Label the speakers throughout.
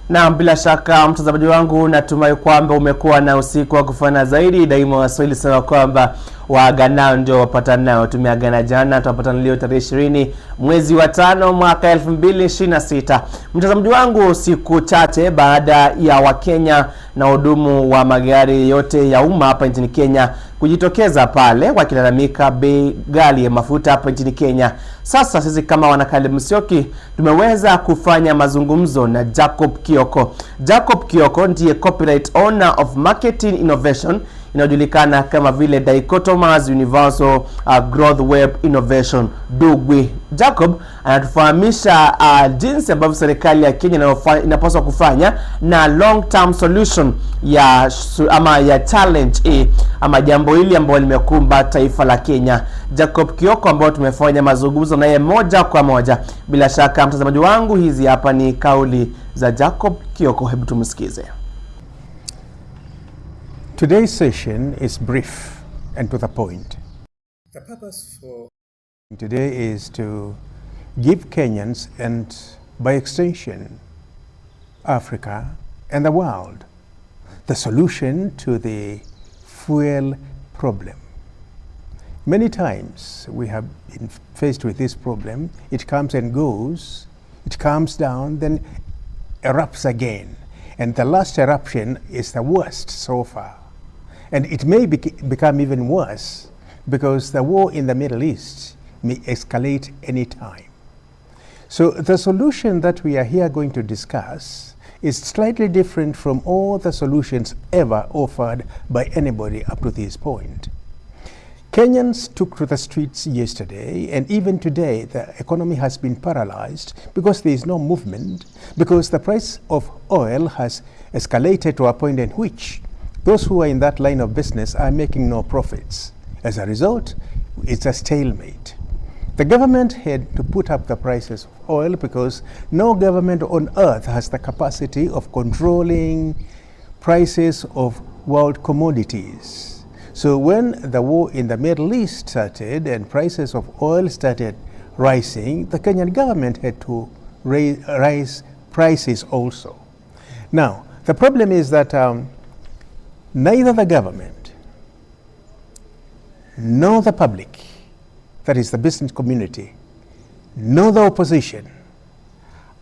Speaker 1: Na bila shaka mtazamaji wangu, natumai kwamba umekuwa na usiku wa kufana zaidi. Daima Waswahili sema kwamba waaganao ndio wapatanao. Tumeagana jana, tutapatana leo tarehe 20 mwezi wa 5 mwaka 2026. Mtazamaji wangu, siku chache baada ya Wakenya na hudumu wa magari yote ya umma hapa nchini Kenya kujitokeza pale wakilalamika bei ghali ya mafuta hapa nchini Kenya, sasa sisi kama wanakali Musyoki tumeweza kufanya mazungumzo na Jacob Kioko. Jacob Kioko ndiye copyright owner of marketing innovation inayojulikana kama vile Dichotomous Universal Growth Web Innovation DUGWI. Jacob anatufahamisha jinsi ambavyo serikali ya Kenya inapaswa kufanya na long term solution ya challenge ama jambo hili ambalo limekumba taifa la Kenya. Jacob Kioko ambao tumefanya mazungumzo naye moja kwa moja. Bila shaka mtazamaji wangu, hizi hapa ni kauli za Jacob Kioko, hebu tumsikize.
Speaker 2: Today's session is brief and to the point. The purpose for today is to give Kenyans and by extension Africa and the world the solution to the fuel problem. Many times we have been faced with this problem. It comes and goes, it calms down, then erupts again. And the last eruption is the worst so far. And it may become even worse because the war in the Middle East may escalate any time. So the solution that we are here going to discuss is slightly different from all the solutions ever offered by anybody up to this point. Kenyans took to the streets yesterday, and even today the economy has been paralyzed because there is no movement, because the price of oil has escalated to a point in which those who are in that line of business are making no profits. As a result, it's a stalemate. The government had to put up the prices of oil because no government on earth has the capacity of controlling prices of world commodities. So when the war in the Middle East started and prices of oil started rising, the Kenyan government had to raise prices also. Now, the problem is that neither the government nor the public, that is the business community, nor the opposition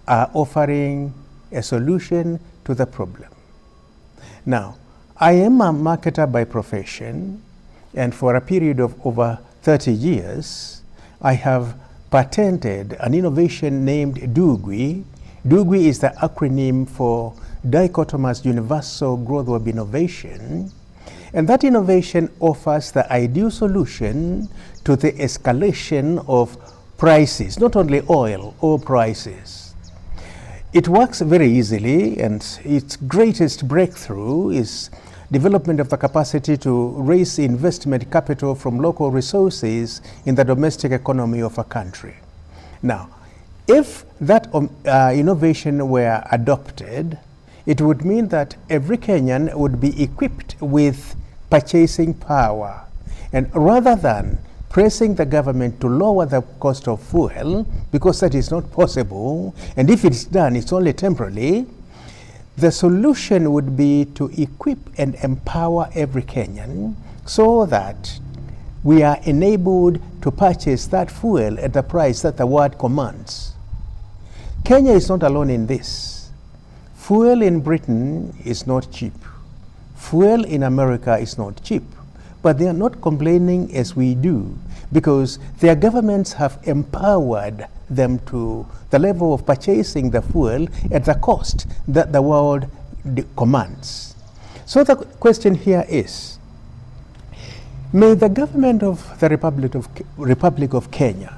Speaker 2: are offering a solution to the problem. Now, I am a marketer by profession, and for a period of over 30 years, I have patented an innovation named DUGWI. DUGWI is the acronym for Dichotomous Universal Growth Web Innovation, and that innovation offers the ideal solution to the escalation of prices, not only oil, all prices. It works very easily, and its greatest breakthrough is development of the capacity to raise investment capital from local resources in the domestic economy of a country. Now, if that innovation were adopted, it would mean that every Kenyan would be equipped with purchasing power. And rather than pressing the government to lower the cost of fuel, because that is not possible, and if it's done, it's only temporarily, the solution would be to equip and empower every Kenyan so that we are enabled to purchase that fuel at the price that the world commands. Kenya is not alone in this. Fuel in Britain is not cheap. Fuel in America is not cheap. But they are not complaining as we do because their governments have empowered them to the level of purchasing the fuel at the cost that the world commands. So the question here is, may the government of the Republic of Kenya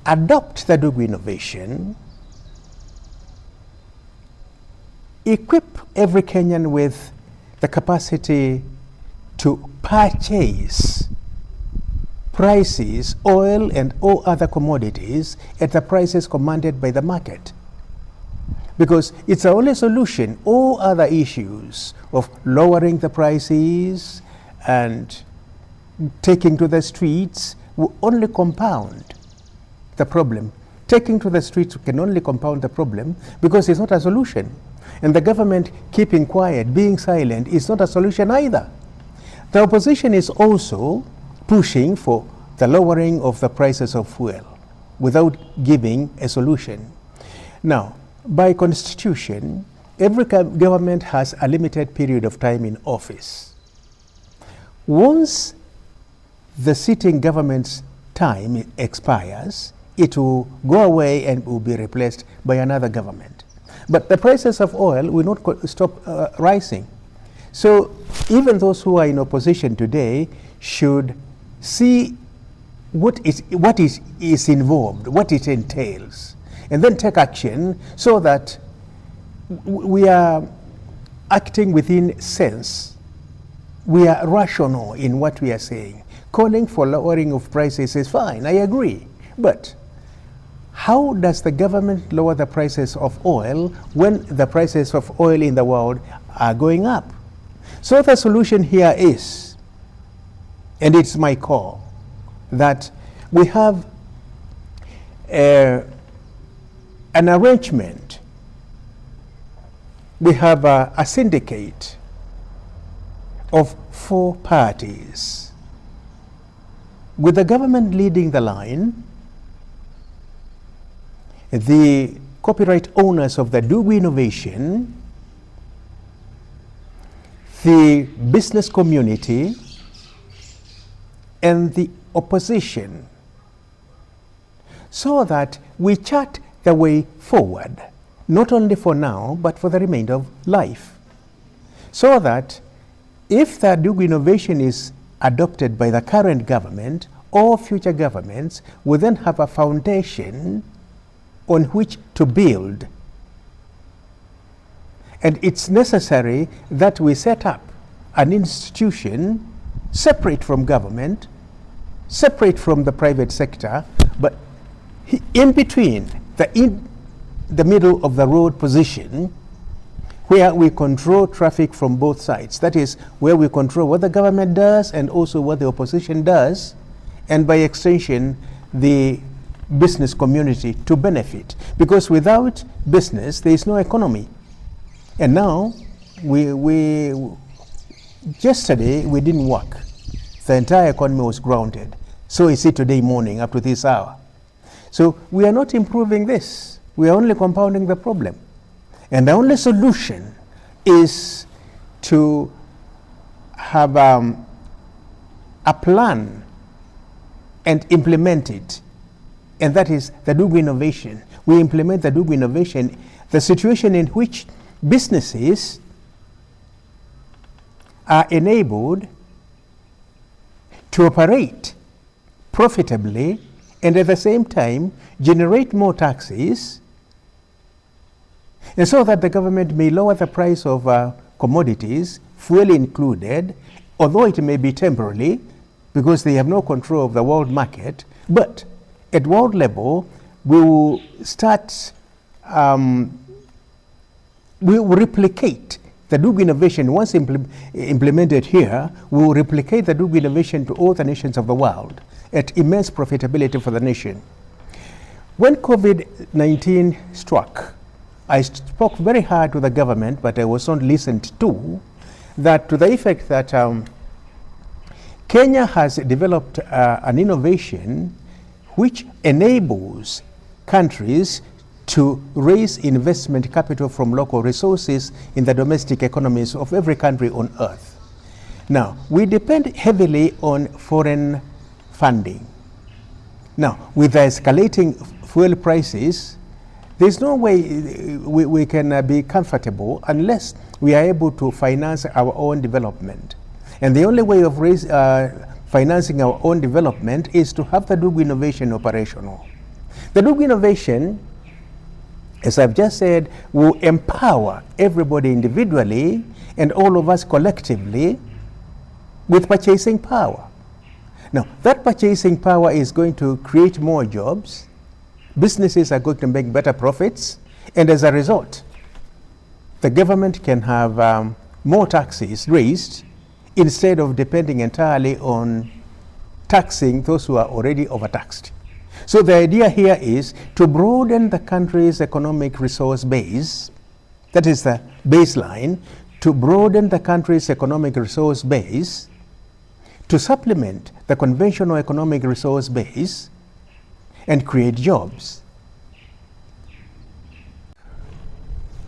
Speaker 2: adopt the DUGWI innovation, equip every Kenyan with the capacity to purchase prices, oil and all other commodities at the prices commanded by the market. Because it's the only solution. All other issues of lowering the prices and taking to the streets will only compound the problem taking to the streets can only compound the problem, because it's not a solution. And the government keeping quiet, being silent, is not a solution either. The opposition is also pushing for the lowering of the prices of fuel without giving a solution. Now, by constitution, every government has a limited period of time in office. Once the sitting government's time expires, it will go away and will be replaced by another government. But the prices of oil will not stop rising. So even those who are in opposition today should see what is involved, what it entails, and then take action so that we are acting within sense. We are rational in what we are saying. Calling for lowering of prices is fine, I agree. But how does the government lower the prices of oil when the prices of oil in the world are going up? So the solution here is, and it's my call, that we have an arrangement. We have a syndicate of 4 parties, with the government leading the line, the copyright owners of the DUGWI innovation, the business community, and the opposition, so that we chart the way forward, not only for now, but for the remainder of life. So that if the DUGWI innovation is adopted by the current government, or future governments will then have a foundation on which to build. And it's necessary that we set up an institution separate from government, separate from the private sector, but in between, the middle of the road position, where we control traffic from both sides. That is, where we control what the government does and also what the opposition does, and by extension, the business community to benefit. Because without business, there is no economy. And now, yesterday we didn't work. The entire economy was grounded. So is it today morning up to this hour. So we are not improving this. We are only compounding the problem. And the only solution is to have a plan and implement it. And that is the DUGWI innovation. We implement the DUGWI innovation, the situation in which businesses are enabled to operate profitably and at the same time generate more taxes, and so that the government may lower the price of commodities, fuel included, although it may be temporarily because they have no control of the world market. But at world level, we will start, we will replicate the DUGWI innovation. Once implemented here, we will replicate the DUGWI innovation to all the nations of the world at immense profitability for the nation. When COVID-19 struck, I spoke very hard to the government, but I was not listened to, that to the effect that Kenya has developed an innovation which enables countries to raise investment capital from local resources in the domestic economies of every country on earth. Now, we depend heavily on foreign funding. Now, with the escalating fuel prices, there's no way we can be comfortable unless we are able to finance our own development. And the only way of financing our own development is to have the DUGWI innovation operational. The DUGWI innovation, as I've just said, will empower everybody individually and all of us collectively with purchasing power. Now, that purchasing power is going to create more jobs. Businesses are going to make better profits, and as a result, the government can have more taxes raised instead of depending entirely on taxing those who are already overtaxed. So the idea here is to broaden the country's economic resource base. That is the baseline, to broaden the country's economic resource base, to supplement the conventional economic resource base, and create jobs.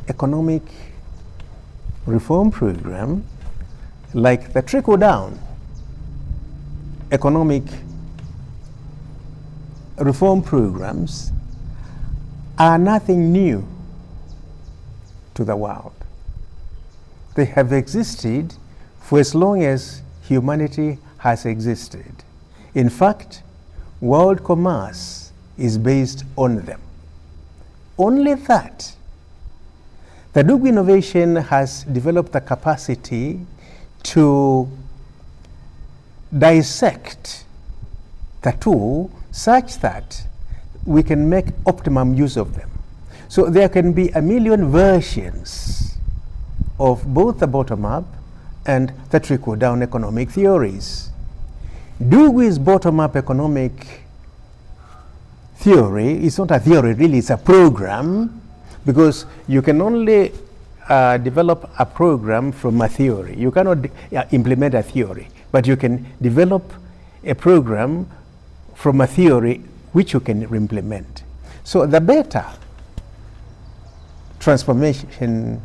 Speaker 2: Economic reform program, like the trickle-down economic reform programs, are nothing new to the world. They have existed for as long as humanity has existed. In fact, world commerce is based on them. Only that the DUGWI innovation has developed the capacity to dissect the tool such that we can make optimum use of them. So there can be a million versions of both the bottom-up and the trickle-down economic theories. DUGWI's bottom-up economic theory is not a theory, really, it's a program, because you can only develop a program from a theory. You cannot implement a theory, but you can develop a program from a theory which you can implement. So the better transformation,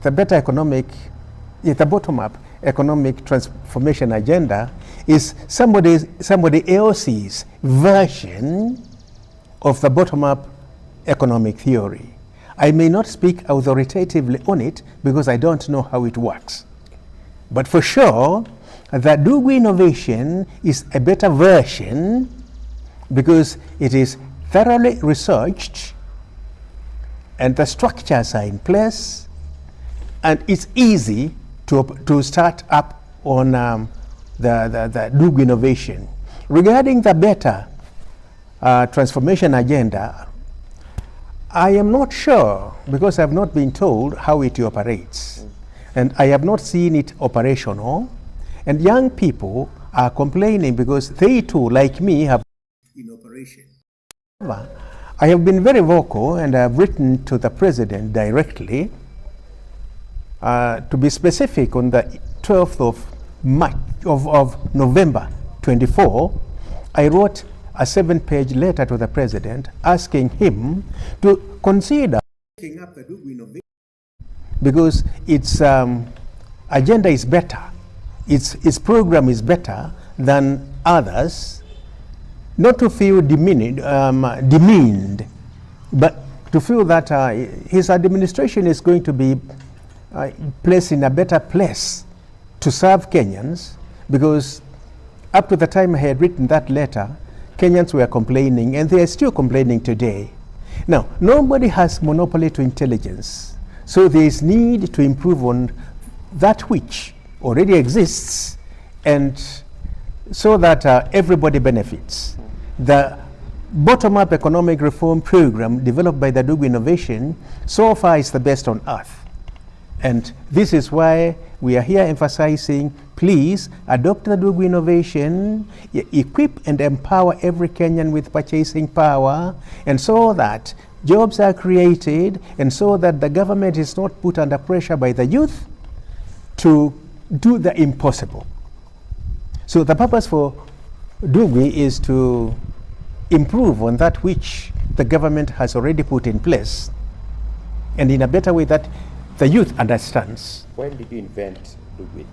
Speaker 2: the better economic, the bottom-up economic transformation agenda is somebody else's version of the bottom-up economic theory. I may not speak authoritatively on it because I don't know how it works. But for sure, the DUGWI innovation is a better version because it is thoroughly researched and the structures are in place and it's easy to start up on the DUGWI innovation. Regarding the better transformation agenda, I am not sure because I have not been told how it operates and I have not seen it operational, and young people are complaining because they too, like me, have in operation. I have been very vocal and I have written to the president directly. To be specific, on the 12th of November 24, I wrote a 7-page letter to the president asking him to consider taking up the DUGWI innovation because its agenda is better, its program is better than others, not to feel demeaned, but to feel that his administration is going to be placed in a better place to serve Kenyans, because up to the time I had written that letter, Kenyans were complaining, and they are still complaining today. Now, nobody has monopoly to intelligence, so there is need to improve on that which already exists, and so that everybody benefits. The bottom-up economic reform program developed by the DUGWI innovation so far is the best on earth. And this is why we are here emphasizing, please adopt the DUGWI innovation, equip and empower every Kenyan with purchasing power, and so that jobs are created, and so that the government is not put under pressure by the youth to do the impossible. So the purpose for DUGWI is to improve on that which the government has already put in place, and in a better way that the youth understands.
Speaker 3: When did you invent DUGWI?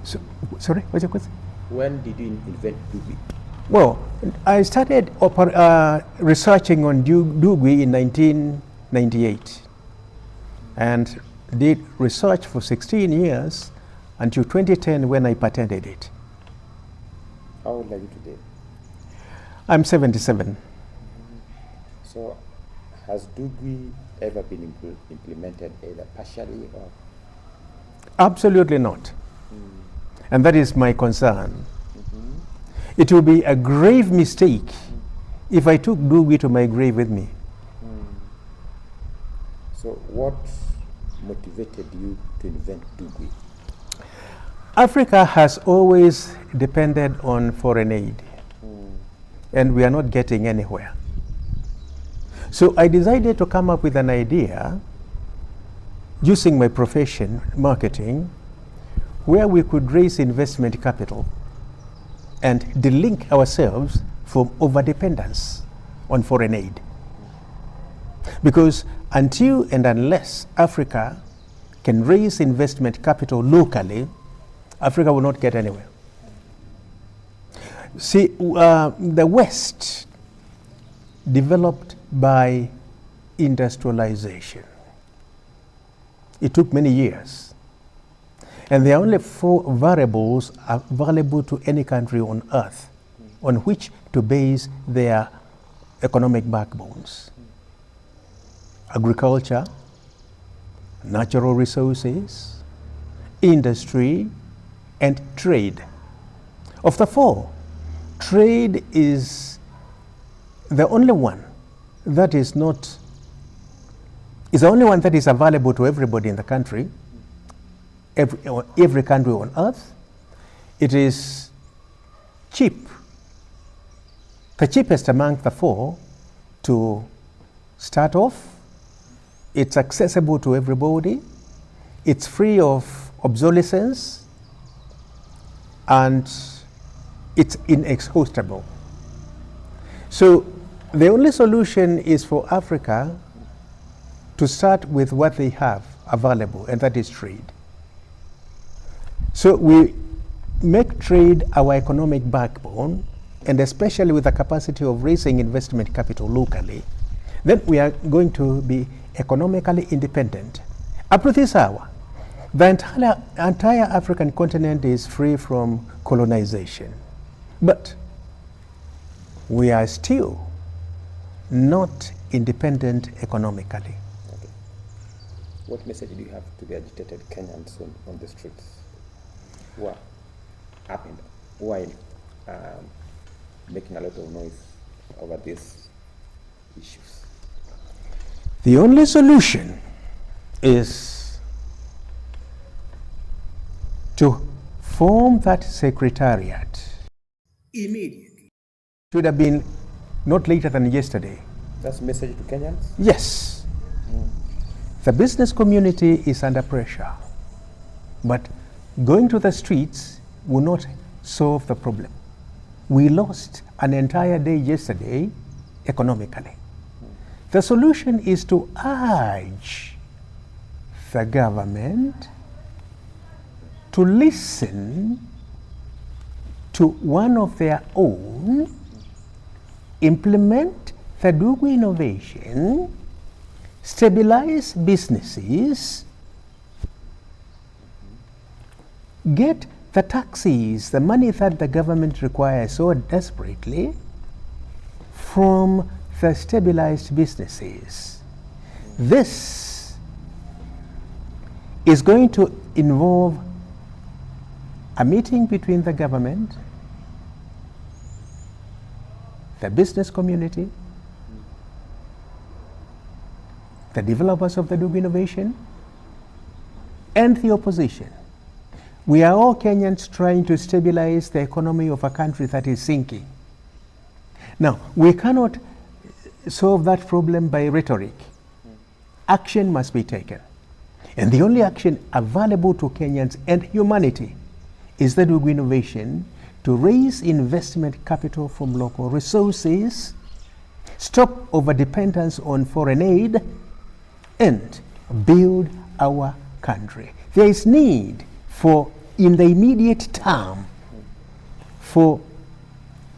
Speaker 2: So, sorry, what's your question?
Speaker 3: When did you invent DUGWI?
Speaker 2: Well, I started researching on DUGWI in 1998 and did research for 16 years until 2010 when I patented it.
Speaker 3: How old are you today?
Speaker 2: I'm 77.
Speaker 3: So, has DUGWI ever been implemented either partially or?
Speaker 2: Absolutely not. And that is my concern. It will be a grave mistake if I took DUGWI to my grave with me.
Speaker 3: So what motivated you to invent DUGWI?
Speaker 2: Africa has always depended on foreign aid. and we are not getting anywhere. So I decided to come up with an idea using my profession, marketing, where we could raise investment capital and delink ourselves from overdependence on foreign aid. Because until and unless Africa can raise investment capital locally, Africa will not get anywhere. See, the West developed by industrialization. It took many years. And there are only 4 variables available to any country on earth on which to base their economic backbones: agriculture, natural resources, industry, and trade. Of the 4, trade is the only one that is the only one that is available to everybody in the country, every country on earth. It is cheap, the cheapest among the 4 to start off. It's accessible to everybody. It's free of obsolescence, and it's inexhaustible. So the only solution is for Africa to start with what they have available, and that is trade. So we make trade our economic backbone, and especially with the capacity of raising investment capital locally, then we are going to be economically independent. Up to this hour, the entire African continent is free from colonization. But we are still not independent economically.
Speaker 3: Okay. What message do you have to the agitated Kenyans on the streets who are up and who are making a lot of noise over these issues?
Speaker 2: The only solution is to form that secretariat immediately. Should have been not later than yesterday.
Speaker 3: That's a message to Kenyans?
Speaker 2: Yes. The business community is under pressure, but going to the streets will not solve the problem. We lost an entire day yesterday economically. The solution is to urge the government to listen to one of their own, implement the DUGWI innovation, stabilize businesses, get the taxes, the money that the government requires so desperately, from the stabilized businesses. This is going to involve a meeting between the government, the business community, the developers of the DUGWI innovation, and the opposition. We are all Kenyans trying to stabilize the economy of a country that is sinking. Now, we cannot solve that problem by rhetoric. Action must be taken. And the only action available to Kenyans and humanity is the DUGWI innovation to raise investment capital from local resources, stop overdependence on foreign aid, and build our country. There is need for, in the immediate term, for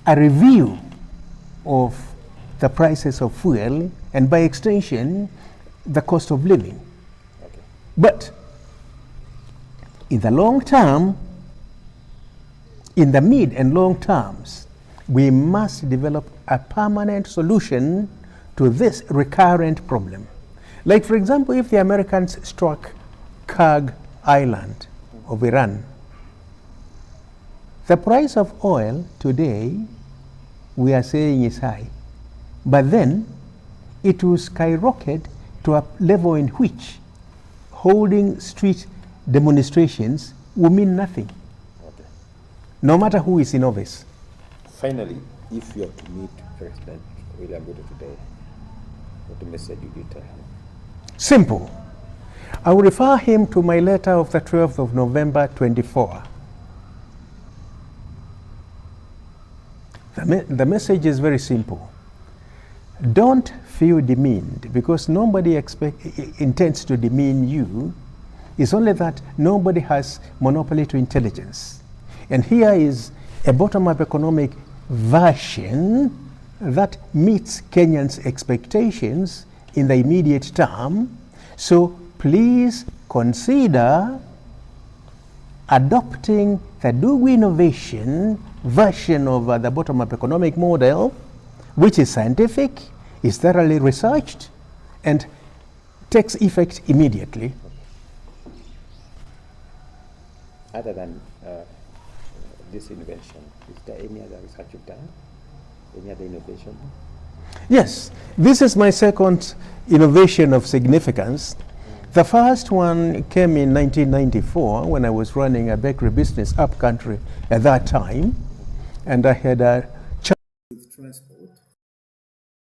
Speaker 2: a review of the prices of fuel, and by extension, the cost of living.
Speaker 3: Okay.
Speaker 2: But in the long term, in the mid and long terms, we must develop a permanent solution to this recurrent problem. Like, for example, if the Americans struck Kurg Island of Iran, the price of oil today, we are saying, is high. But then it will skyrocket to a level in which holding street demonstrations will mean nothing,
Speaker 3: Okay.
Speaker 2: no matter who is in office.
Speaker 3: Finally, if you are to meet President William Ruto today, what message would you tell him?
Speaker 2: Simple. I will refer him to my letter of the 12th of November 24. The message is very simple. Don't feel demeaned, because nobody intends to demean you. It's only that nobody has monopoly to intelligence. And here is a bottom-up economic version that meets Kenyans' expectations in the immediate term. So please consider adopting the DUGWI innovation version of the bottom-up economic model, which is scientific, is thoroughly researched, and takes effect immediately.
Speaker 3: Other than this invention, is there any other research you've done? Any other innovation?
Speaker 2: Yes, this is my second innovation of significance. The first one came in 1994 when I was running a bakery business up country at that time, and I had a challenge with transport.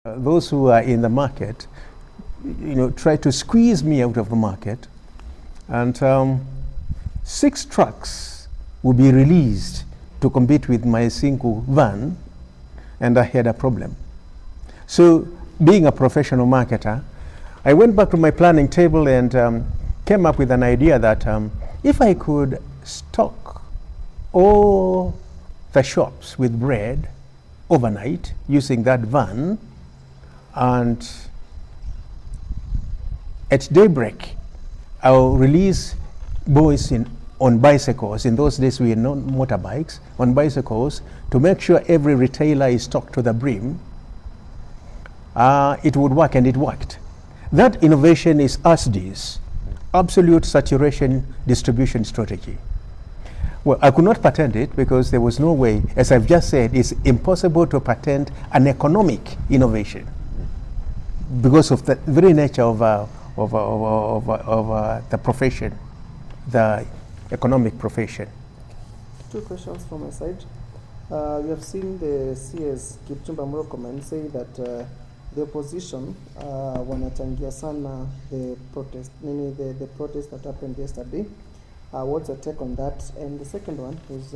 Speaker 2: Those who are in the market, try to squeeze me out of the market, and 6 trucks would be released to compete with my single van, and I had a problem. So, being a professional marketer, I went back to my planning table and came up with an idea that if I could stock all the shops with bread overnight using that van, and at daybreak I'll release boys on bicycles. In those days we had no motorbikes, on bicycles, to make sure every retailer is stocked to the brim. It would work, and it worked. That innovation is ASDI's, Absolute Saturation Distribution Strategy. Well, I could not patent it because there was no way. As I've just said, it's impossible to patent an economic innovation because of the very nature of the profession, the economic profession.
Speaker 4: 2 questions from my side. We have seen the CS Kipchumba Murkomen say that the opposition wanachangia sana the protest, meaning the protest that happened yesterday. What's your take on that? And the second one is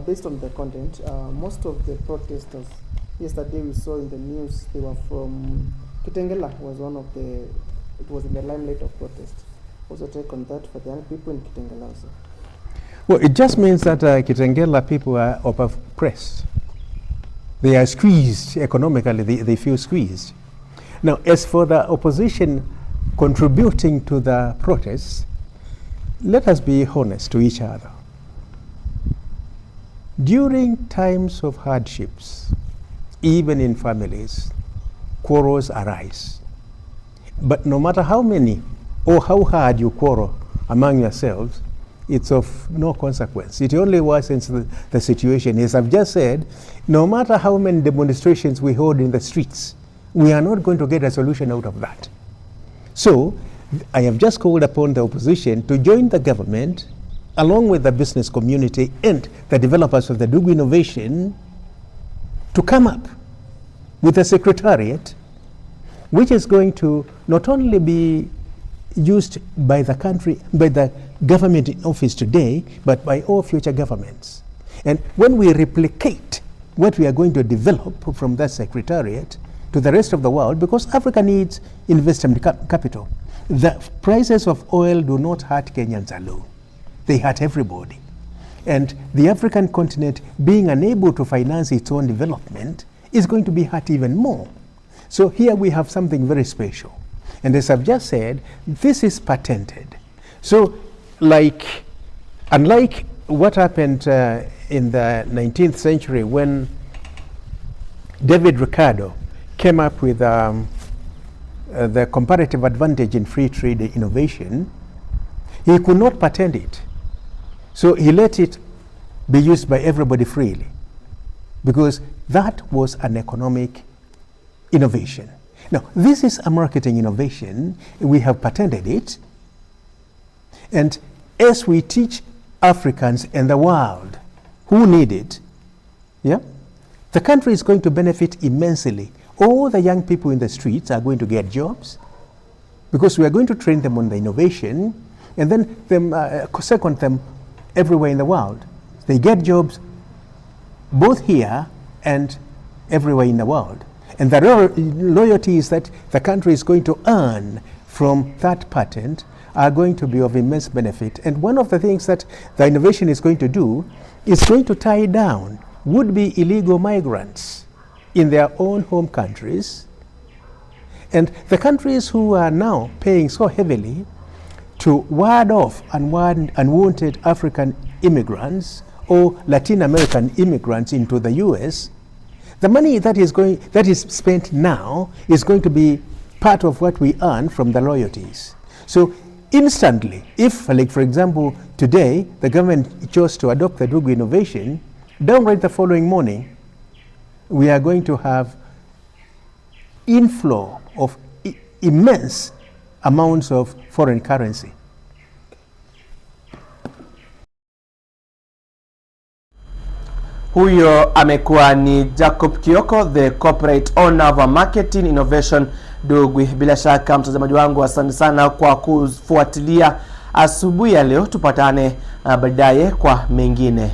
Speaker 4: based on the content. Most of the protesters yesterday we saw in the news, they were from Kitengela. Was one of the, it was in the limelight of protest. What's your take on that for the young people in Kitengela also?
Speaker 2: Well, it just means that Kitengela people are oppressed. They are squeezed economically, they feel squeezed. Now, as for the opposition contributing to the protests, let us be honest to each other. During times of hardships, even in families, quarrels arise. But no matter how many or how hard you quarrel among yourselves, it's of no consequence. It only worsens the situation. As I've just said, no matter how many demonstrations we hold in the streets, we are not going to get a solution out of that. So, I have just called upon the opposition to join the government, along with the business community and the developers of the DUGWI innovation, to come up with a secretariat which is going to not only be used by the country, by the government in office today, but by all future governments. And when we replicate what we are going to develop from that secretariat to the rest of the world, because Africa needs investment capital. The prices of oil do not hurt Kenyans alone. They hurt everybody. And the African continent, being unable to finance its own development, is going to be hurt even more. So here we have something very special. And as I've just said, this is patented. So unlike what happened in the 19th century when David Ricardo came up with the comparative advantage in free trade innovation, he could not patent it. So he let it be used by everybody freely, because that was an economic innovation. Now, this is a marketing innovation. We have patented it. And as we teach Africans and the world who need it, Yeah? The country is going to benefit immensely. All the young people in the streets are going to get jobs because we are going to train them on the innovation and then second them everywhere in the world. They get jobs both here and everywhere in the world. And the loyalties that the country is going to earn from that patent are going to be of immense benefit. And one of the things that the innovation is going to do is going to tie down would-be illegal migrants in their own home countries. And the countries who are now paying so heavily to ward off unwanted African immigrants or Latin American immigrants into the US, the money that is spent now is going to be part of what we earn from the royalties. So instantly, if, like for example, today the government chose to adopt the DUGWI innovation, downright the following morning, we are going to have inflow of immense amounts of foreign currency.
Speaker 1: Huyo amekuwa ni Jacob Kioko, the corporate owner of marketing innovation DUGWI. Bila shaka mtazamaji wangu, asante sana kwa kufuatilia asubuhi ya leo. Tupatane baadaye kwa mengine.